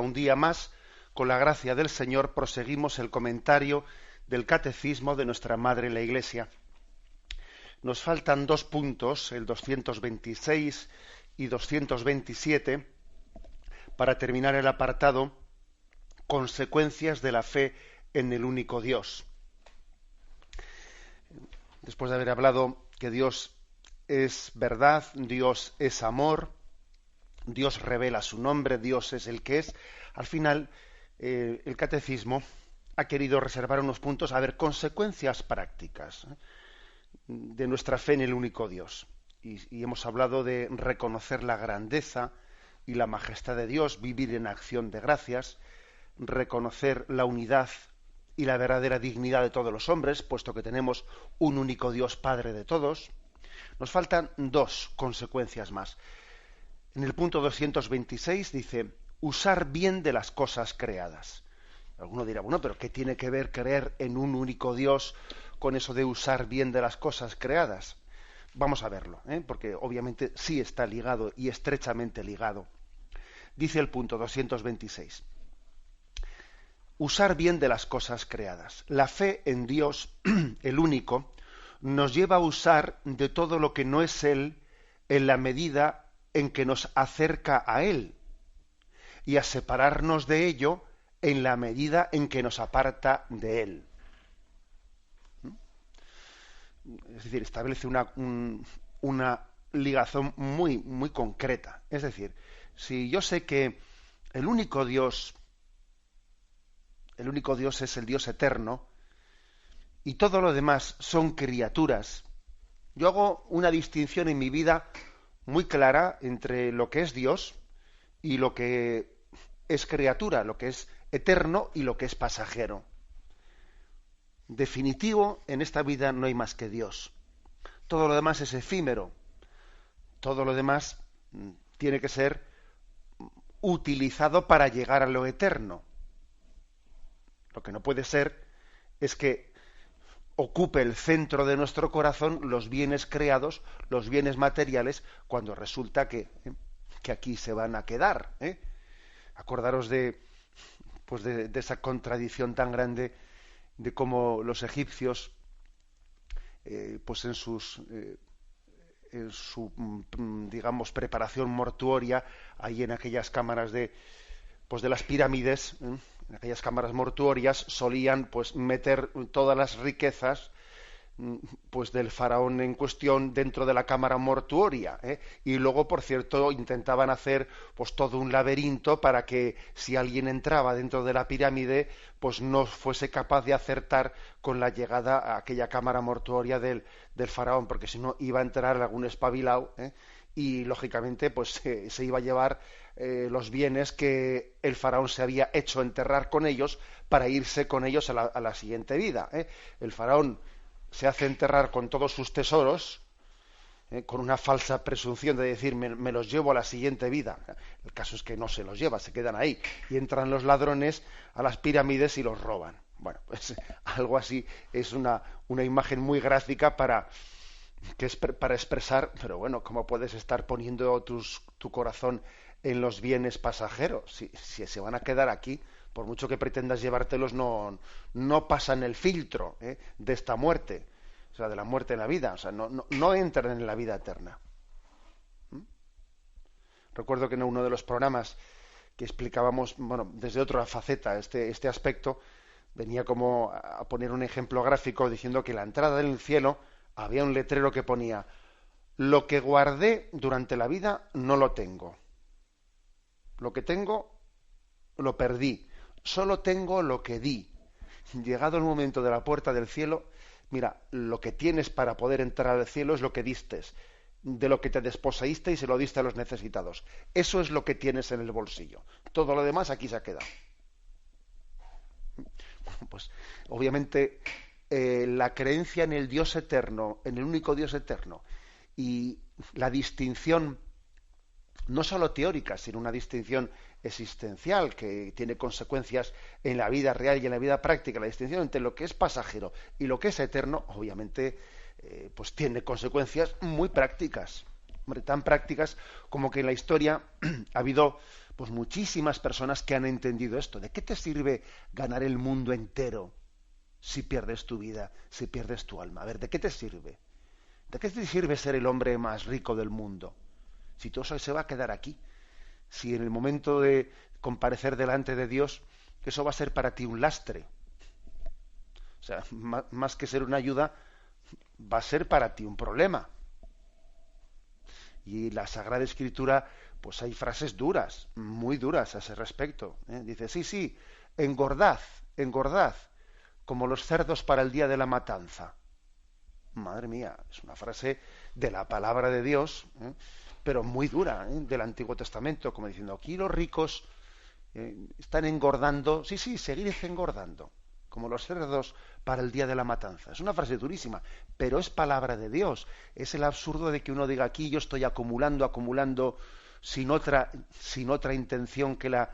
un día más, con la gracia del Señor, proseguimos el comentario del Catecismo de nuestra Madre la Iglesia. Nos faltan 2 puntos, el 226 y 227, para terminar el apartado Consecuencias de la fe en el único Dios. Después de haber hablado que Dios es verdad, Dios es amor, Dios revela su nombre, Dios es el que es, al final el Catecismo ha querido reservar unos puntos, a ver, consecuencias prácticas de nuestra fe en el único Dios. Y hemos hablado de reconocer la grandeza y la majestad de Dios, vivir en acción de gracias, reconocer la unidad y la verdadera dignidad de todos los hombres, puesto que tenemos un único Dios Padre de todos. Nos faltan 2 consecuencias más. En el punto 226 dice, usar bien de las cosas creadas. Alguno dirá, bueno, pero ¿qué tiene que ver creer en un único Dios con eso de usar bien de las cosas creadas? Vamos a verlo, porque obviamente sí está ligado y estrechamente ligado. Dice el punto 226. Usar bien de las cosas creadas. La fe en Dios, el único, nos lleva a usar de todo lo que no es Él en la medida en que nos acerca a Él y a separarnos de ello en la medida en que nos aparta de Él. Es decir, establece una ligazón muy, muy concreta. Es decir, si yo sé que el único Dios es el Dios eterno y todo lo demás son criaturas, yo hago una distinción en mi vida muy clara entre lo que es Dios y lo que es criatura, lo que es eterno y lo que es pasajero. Definitivo, en esta vida no hay más que Dios. Todo lo demás es efímero. Todo lo demás tiene que ser utilizado para llegar a lo eterno. Lo que no puede ser es que ocupe el centro de nuestro corazón los bienes creados, los bienes materiales, cuando resulta que aquí se van a quedar. Acordaros de esa contradicción tan grande de cómo los egipcios, en su digamos preparación mortuoria, ahí en aquellas cámaras de las pirámides, en aquellas cámaras mortuorias solían meter todas las riquezas del faraón en cuestión dentro de la cámara mortuoria, y luego, por cierto, intentaban hacer todo un laberinto para que si alguien entraba dentro de la pirámide no fuese capaz de acertar con la llegada a aquella cámara mortuoria del faraón, porque si no iba a entrar algún espabilado, y lógicamente se iba a llevar los bienes que el faraón se había hecho enterrar con ellos para irse con ellos a la siguiente vida. El faraón se hace enterrar con todos sus tesoros, con una falsa presunción de decir me los llevo a la siguiente vida. El caso es que no se los lleva, se quedan ahí y entran los ladrones a las pirámides y los roban. Bueno, pues algo así es una imagen muy gráfica para expresar, pero bueno, ¿cómo puedes estar poniendo tu corazón en los bienes pasajeros? Si se van a quedar aquí, por mucho que pretendas llevártelos, no pasan el filtro de esta muerte, o sea, de la muerte en la vida, o sea, no entran en la vida eterna. Recuerdo que en uno de los programas que explicábamos, desde otra faceta, este aspecto, venía como a poner un ejemplo gráfico diciendo que la entrada del cielo había un letrero que ponía: lo que guardé durante la vida no lo tengo. Lo que tengo lo perdí. Solo tengo lo que di. Llegado el momento de la puerta del cielo, mira, lo que tienes para poder entrar al cielo es lo que distes. De lo que te desposeíste y se lo diste a los necesitados. Eso es lo que tienes en el bolsillo. Todo lo demás aquí se ha quedado. Pues obviamente la creencia en el Dios eterno, en el único Dios eterno, y la distinción no solo teórica, sino una distinción existencial que tiene consecuencias en la vida real y en la vida práctica, la distinción entre lo que es pasajero y lo que es eterno, obviamente tiene consecuencias muy prácticas, tan prácticas como que en la historia ha habido Pues muchísimas personas que han entendido esto. ¿De qué te sirve ganar el mundo entero si pierdes tu vida, si pierdes tu alma? A ver, ¿de qué te sirve? ¿De qué te sirve ser el hombre más rico del mundo? Si todo eso se va a quedar aquí. Si en el momento de comparecer delante de Dios, eso va a ser para ti un lastre. O sea, más que ser una ayuda, va a ser para ti un problema. Y la Sagrada Escritura, pues hay frases duras, muy duras a ese respecto. Dice, sí, engordad, engordad, como los cerdos para el día de la matanza. Madre mía, es una frase de la palabra de Dios, pero muy dura, del Antiguo Testamento, como diciendo, aquí los ricos están engordando, sí, seguid engordando, como los cerdos para el día de la matanza. Es una frase durísima, pero es palabra de Dios. Es el absurdo de que uno diga, aquí yo estoy acumulando, sin otra intención que la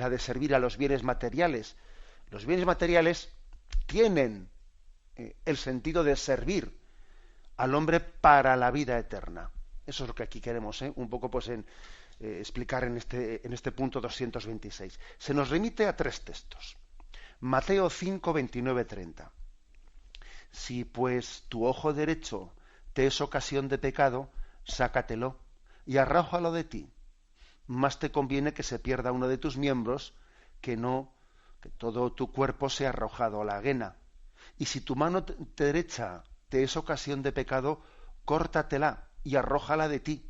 de servir a los bienes materiales. Los bienes materiales tienen el sentido de servir al hombre para la vida eterna. Eso es lo que aquí queremos, un poco pues explicar en este punto 226. Se nos remite a 3 textos. Mateo 5, 29, 30. Si pues tu ojo derecho te es ocasión de pecado, sácatelo y arrójalo de ti. Más te conviene que se pierda uno de tus miembros que todo tu cuerpo sea arrojado a la hoguera. Y si tu mano derecha te es ocasión de pecado, córtatela y arrójala de ti.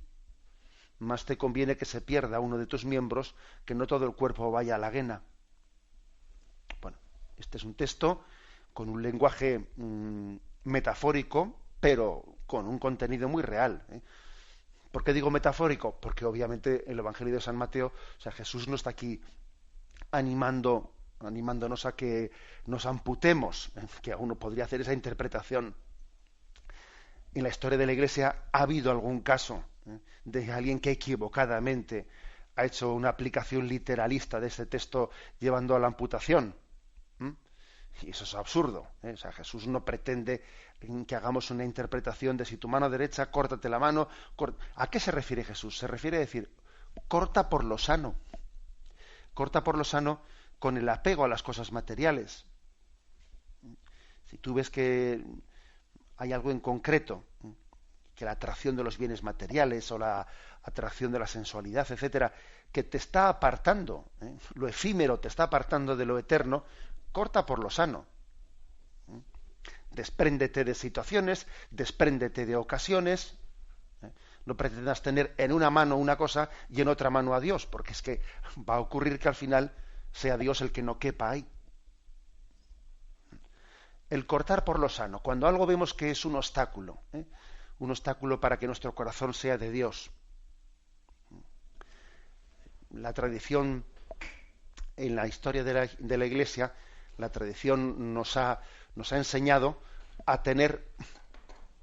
Más te conviene que se pierda uno de tus miembros que no todo el cuerpo vaya a la hoguera. Bueno, este es un texto con un lenguaje metafórico, pero con un contenido muy real. ¿Por qué digo metafórico? Porque obviamente el Evangelio de San Mateo, o sea, Jesús no está aquí animándonos a que nos amputemos, que uno podría hacer esa interpretación. En la historia de la Iglesia ha habido algún caso de alguien que equivocadamente ha hecho una aplicación literalista de este texto llevando a la amputación. Y eso es absurdo. O sea, Jesús no pretende que hagamos una interpretación de si tu mano derecha, córtate la mano. ¿A qué se refiere Jesús? Se refiere a decir, corta por lo sano. Corta por lo sano con el apego a las cosas materiales. Si tú ves que hay algo en concreto, que la atracción de los bienes materiales o la atracción de la sensualidad, etcétera, que te está apartando, lo efímero te está apartando de lo eterno, corta por lo sano. Despréndete de situaciones, despréndete de ocasiones. No pretendas tener en una mano una cosa y en otra mano a Dios, porque es que va a ocurrir que al final sea Dios el que no quepa ahí. El cortar por lo sano, cuando algo vemos que es un obstáculo para que nuestro corazón sea de Dios. La tradición en la historia de la Iglesia, la tradición nos ha enseñado a tener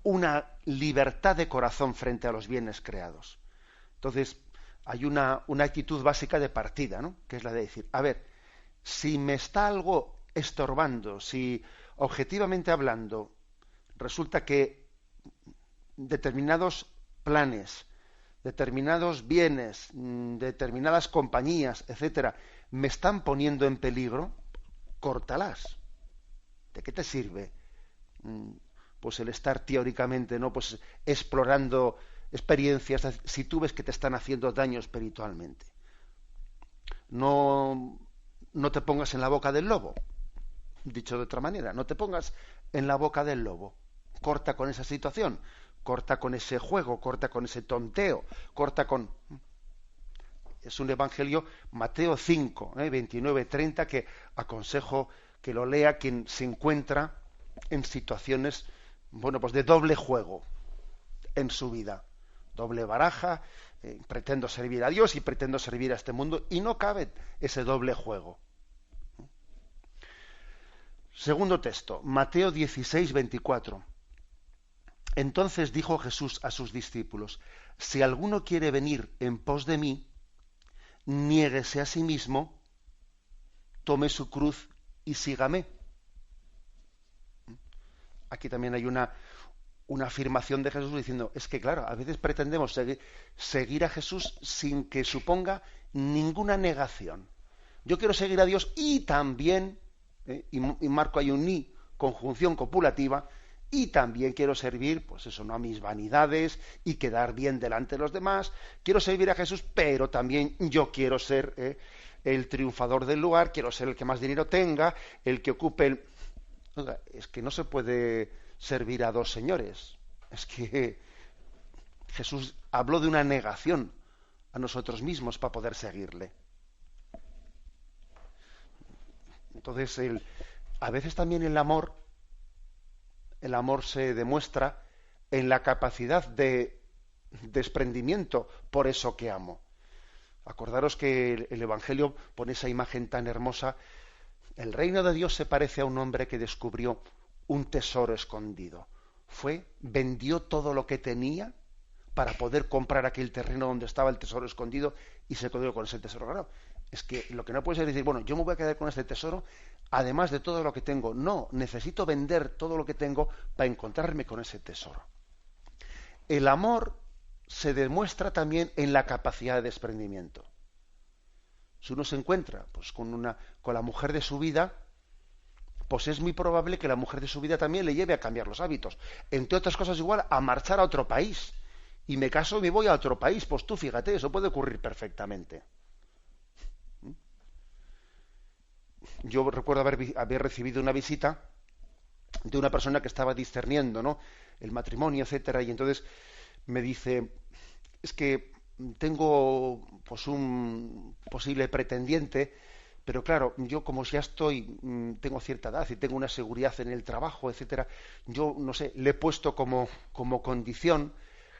una libertad de corazón frente a los bienes creados. Entonces, hay una actitud básica de partida, ¿no? Que es la de decir, a ver, si me está algo estorbando, si objetivamente hablando resulta que determinados planes, determinados bienes, determinadas compañías, etcétera, me están poniendo en peligro, córtalas. ¿De qué te sirve? Pues el estar teóricamente, ¿no? Pues explorando experiencias, si tú ves que te están haciendo daño espiritualmente. No te pongas en la boca del lobo. Dicho de otra manera, no te pongas en la boca del lobo. Corta con esa situación, corta con ese juego, corta con ese tonteo, corta con... Es un evangelio, Mateo 5, 29, 30, que aconsejo que lo lea quien se encuentra en situaciones, bueno, pues de doble juego en su vida. Doble baraja, pretendo servir a Dios y pretendo servir a este mundo, y no cabe ese doble juego. Segundo texto, Mateo 16, 24. Entonces dijo Jesús a sus discípulos, si alguno quiere venir en pos de mí, niéguese a sí mismo, tome su cruz y sígame. Aquí también hay una afirmación de Jesús diciendo, es que claro, a veces pretendemos seguir a Jesús sin que suponga ninguna negación. Yo quiero seguir a Dios y también, y marco ahí un ni, conjunción copulativa, y también quiero servir, pues eso, no a mis vanidades y quedar bien delante de los demás. Quiero servir a Jesús, pero también yo quiero ser el triunfador del lugar, quiero ser el que más dinero tenga, el que ocupe el... Oiga, es que no se puede servir a dos señores. Es que Jesús habló de una negación a nosotros mismos para poder seguirle. Entonces, a veces también el amor se demuestra en la capacidad de desprendimiento por eso que amo. Acordaros que el Evangelio pone esa imagen tan hermosa. El reino de Dios se parece a un hombre que descubrió un tesoro escondido. Vendió todo lo que tenía para poder comprar aquel terreno donde estaba el tesoro escondido y se quedó con ese tesoro. Claro, es que lo que no puedes es decir, bueno, yo me voy a quedar con este tesoro además de todo lo que tengo. No, necesito vender todo lo que tengo para encontrarme con ese tesoro. El amor se demuestra también en la capacidad de desprendimiento. Si uno se encuentra pues, con la mujer de su vida, pues es muy probable que la mujer de su vida también le lleve a cambiar los hábitos. Entre otras cosas, igual, a marchar a otro país. Y me caso y me voy a otro país. Pues tú fíjate, eso puede ocurrir perfectamente. Yo recuerdo haber recibido una visita de una persona que estaba discerniendo, ¿no?, el matrimonio, etcétera, y entonces me dice, es que tengo pues un posible pretendiente, pero claro, yo como ya tengo cierta edad y tengo una seguridad en el trabajo, etcétera, yo no sé, le he puesto como condición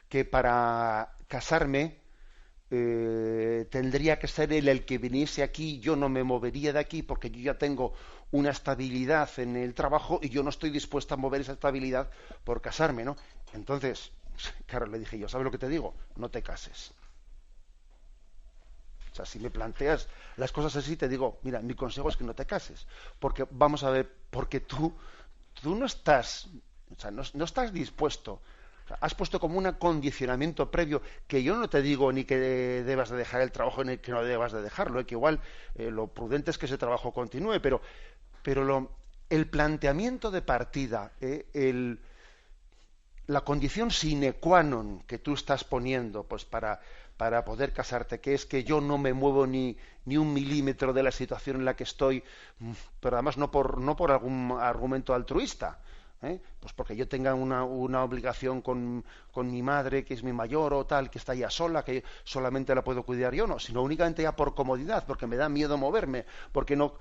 que para casarme tendría que ser él el que viniese aquí, yo no me movería de aquí porque yo ya tengo una estabilidad en el trabajo y yo no estoy dispuesta a mover esa estabilidad por casarme, ¿no? Entonces, claro, le dije yo, ¿sabes lo que te digo? No te cases. O sea, si me planteas las cosas así, te digo, mira, mi consejo es que no te cases, porque vamos a ver, porque tú no estás, o sea, no estás dispuesto. Has puesto como un acondicionamiento previo que yo no te digo ni que debas de dejar el trabajo ni que no debas de dejarlo, que igual lo prudente es que ese trabajo continúe, pero el planteamiento de partida, la condición sine qua non que tú estás poniendo pues para poder casarte, que es que yo no me muevo ni un milímetro de la situación en la que estoy, pero además no por algún argumento altruista, pues porque yo tenga una obligación con mi madre, que es mi mayor o tal, que está ya sola, que solamente la puedo cuidar yo, no, sino únicamente ya por comodidad, porque me da miedo moverme, porque no...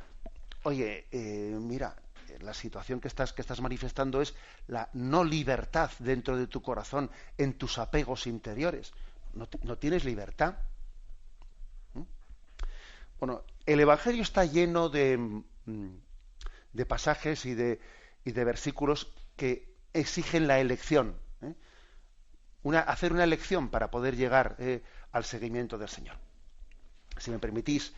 Oye, mira, la situación que estás manifestando es la no libertad dentro de tu corazón, en tus apegos interiores. No tienes libertad. Bueno, el Evangelio está lleno de pasajes y de versículos que exigen la elección, hacer una elección para poder llegar al seguimiento del Señor. Si me permitís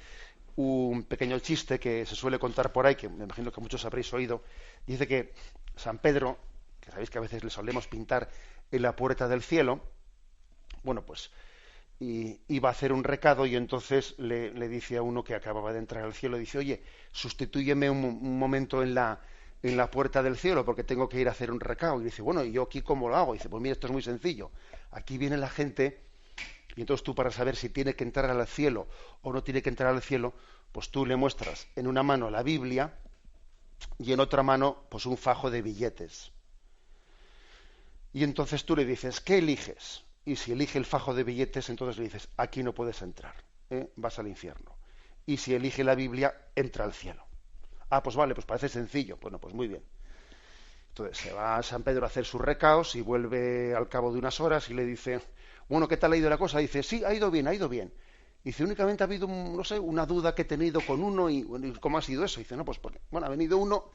un pequeño chiste que se suele contar por ahí, que me imagino que muchos habréis oído, dice que San Pedro, que sabéis que a veces le solemos pintar en la puerta del cielo, bueno, pues iba a hacer un recado y entonces le dice a uno que acababa de entrar al cielo, dice, oye, sustitúyeme un momento en la puerta del cielo porque tengo que ir a hacer un recado. Y dice, bueno, ¿y yo aquí cómo lo hago? Y dice, pues mira, esto es muy sencillo. Aquí viene la gente y entonces tú, para saber si tiene que entrar al cielo o no tiene que entrar al cielo, pues tú le muestras en una mano la Biblia y en otra mano pues un fajo de billetes. Y entonces tú le dices, ¿qué eliges? Y si elige el fajo de billetes, entonces le dices, aquí no puedes entrar, vas al infierno. Y si elige la Biblia, entra al cielo. Ah, pues vale, pues parece sencillo. Bueno, pues muy bien. Entonces se va a San Pedro a hacer sus recaos y vuelve al cabo de unas horas y le dice, bueno, ¿qué tal ha ido la cosa? Dice, sí, ha ido bien, ha ido bien. Dice, únicamente ha habido, no sé, una duda que he tenido con uno y bueno, ¿cómo ha sido eso? Dice, no, pues porque, bueno, ha venido uno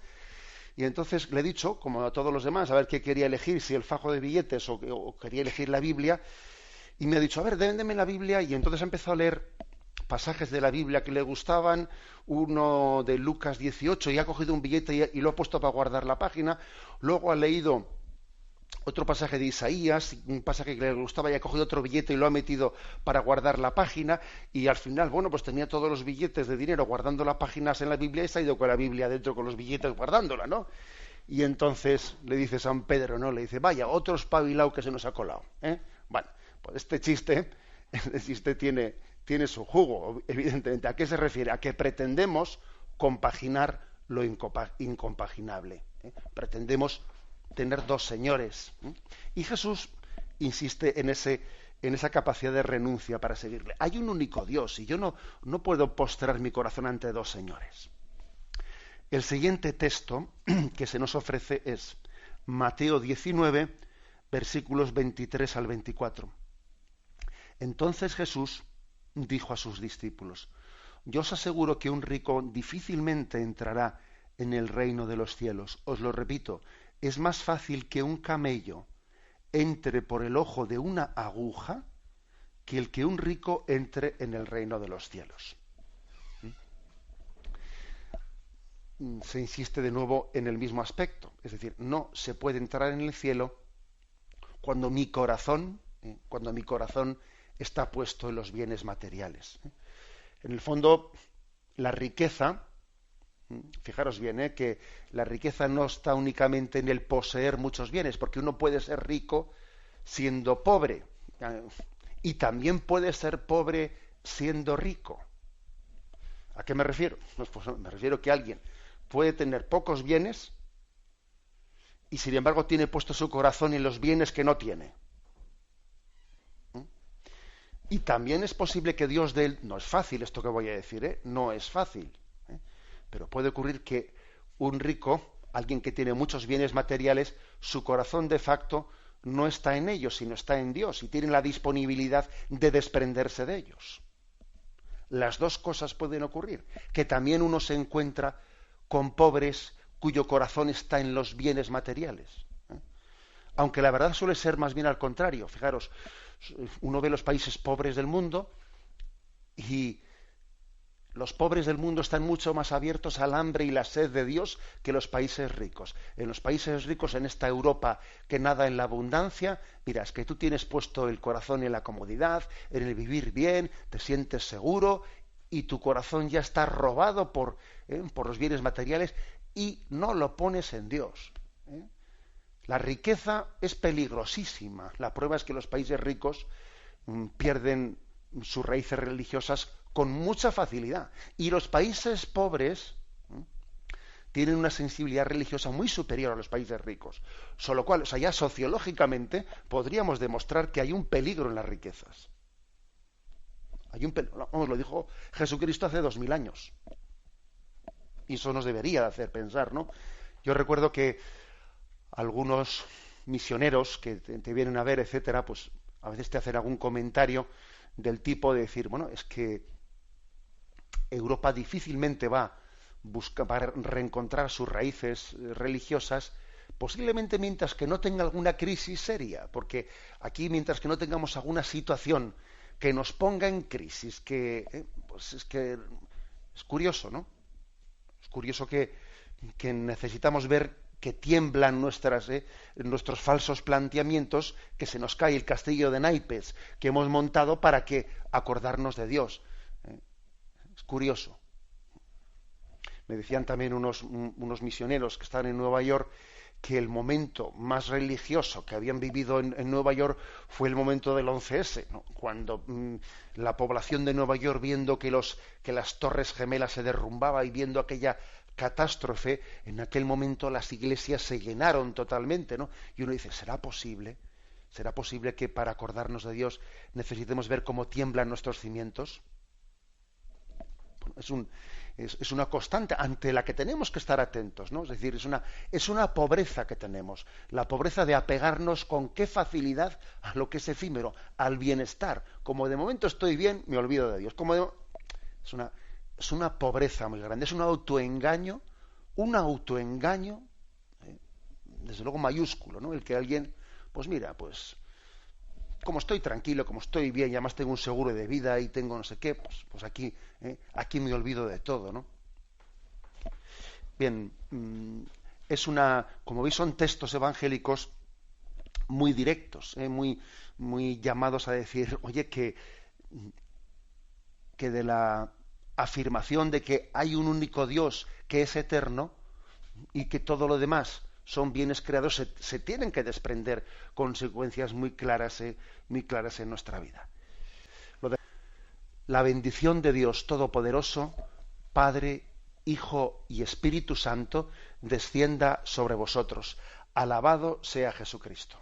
y entonces le he dicho, como a todos los demás, a ver qué quería elegir, si el fajo de billetes o quería elegir la Biblia, y me ha dicho, a ver, déndeme la Biblia, y entonces ha empezado a leer pasajes de la Biblia que le gustaban, uno de Lucas 18, y ha cogido un billete y lo ha puesto para guardar la página, luego ha leído otro pasaje de Isaías, un pasaje que le gustaba, y ha cogido otro billete y lo ha metido para guardar la página, y al final, bueno, pues tenía todos los billetes de dinero guardando las páginas en la Biblia y se ha ido con la Biblia dentro con los billetes guardándola, ¿no? Y entonces le dice San Pedro, ¿no? Le dice, vaya, otro espabilado que se nos ha colado, ¿eh? Bueno, pues este chiste tiene su jugo, evidentemente. ¿A qué se refiere? A que pretendemos compaginar lo incompaginable, ¿eh? Pretendemos tener dos señores, ¿eh? Y Jesús insiste en esa capacidad de renuncia para seguirle. Hay un único Dios y yo no puedo postrar mi corazón ante dos señores. El siguiente texto que se nos ofrece es Mateo 19, versículos 23 al 24. Entonces Jesús dijo a sus discípulos: Yo os aseguro que un rico difícilmente entrará en el reino de los cielos. Os lo repito, es más fácil que un camello entre por el ojo de una aguja que el que un rico entre en el reino de los cielos. Se insiste de nuevo en el mismo aspecto, es decir, no se puede entrar en el cielo cuando mi corazón está puesto en los bienes materiales. En el fondo, la riqueza, fijaros bien, que la riqueza no está únicamente en el poseer muchos bienes, porque uno puede ser rico siendo pobre, y también puede ser pobre siendo rico. ¿A qué me refiero? Pues me refiero que alguien puede tener pocos bienes y sin embargo tiene puesto su corazón en los bienes que no tiene. Y también es posible que Dios dé él, no es fácil esto que voy a decir, no es fácil, pero puede ocurrir que un rico, alguien que tiene muchos bienes materiales, su corazón de facto no está en ellos, sino está en Dios y tiene la disponibilidad de desprenderse de ellos. Las dos cosas pueden ocurrir, que también uno se encuentra con pobres cuyo corazón está en los bienes materiales. Aunque la verdad suele ser más bien al contrario. Fijaros, uno ve los países pobres del mundo y los pobres del mundo están mucho más abiertos al hambre y la sed de Dios que los países ricos. En los países ricos, en esta Europa que nada en la abundancia, mira, es que tú tienes puesto el corazón en la comodidad, en el vivir bien, te sientes seguro y tu corazón ya está robado por los bienes materiales y no lo pones en Dios. La riqueza es peligrosísima. La prueba es que los países ricos pierden sus raíces religiosas con mucha facilidad. Y los países pobres tienen una sensibilidad religiosa muy superior a los países ricos. Solo cual, ya sociológicamente podríamos demostrar que hay un peligro en las riquezas. Lo dijo Jesucristo hace 2000 años. Y eso nos debería de hacer pensar, ¿no? Yo recuerdo que algunos misioneros que te vienen a ver, etcétera, pues a veces te hacen algún comentario del tipo de decir, bueno, es que Europa difícilmente va a reencontrar sus raíces religiosas, posiblemente mientras que no tenga alguna crisis seria, porque aquí mientras que no tengamos alguna situación que nos ponga en crisis, pues es que es curioso, ¿no? Es curioso que necesitamos ver que tiemblan nuestros falsos planteamientos, que se nos cae el castillo de naipes que hemos montado para que acordarnos de Dios. Es curioso. Me decían también unos misioneros que están en Nueva York que el momento más religioso que habían vivido en Nueva York fue el momento del 11S, ¿no? Cuando la población de Nueva York, viendo que las Torres Gemelas se derrumbaban y viendo aquella catástrofe, en aquel momento las iglesias se llenaron totalmente, ¿no? Y uno dice, ¿será posible? ¿Será posible que para acordarnos de Dios necesitemos ver cómo tiemblan nuestros cimientos? Bueno, es una constante ante la que tenemos que estar atentos, ¿no? Es decir, es una pobreza que tenemos, la pobreza de apegarnos con qué facilidad a lo que es efímero, al bienestar. Como de momento estoy bien, me olvido de Dios. Es una pobreza muy grande, es un autoengaño, desde luego mayúsculo, ¿no? El que alguien, pues mira, pues como estoy tranquilo, como estoy bien, y además tengo un seguro de vida y tengo no sé qué, pues aquí me olvido de todo, ¿no? Bien, como veis son textos evangélicos muy directos, muy, muy llamados a decir, oye, que de la afirmación de que hay un único Dios que es eterno y que todo lo demás son bienes creados, se tienen que desprender consecuencias muy claras en nuestra vida. La bendición de Dios Todopoderoso, Padre, Hijo y Espíritu Santo, descienda sobre vosotros. Alabado sea Jesucristo.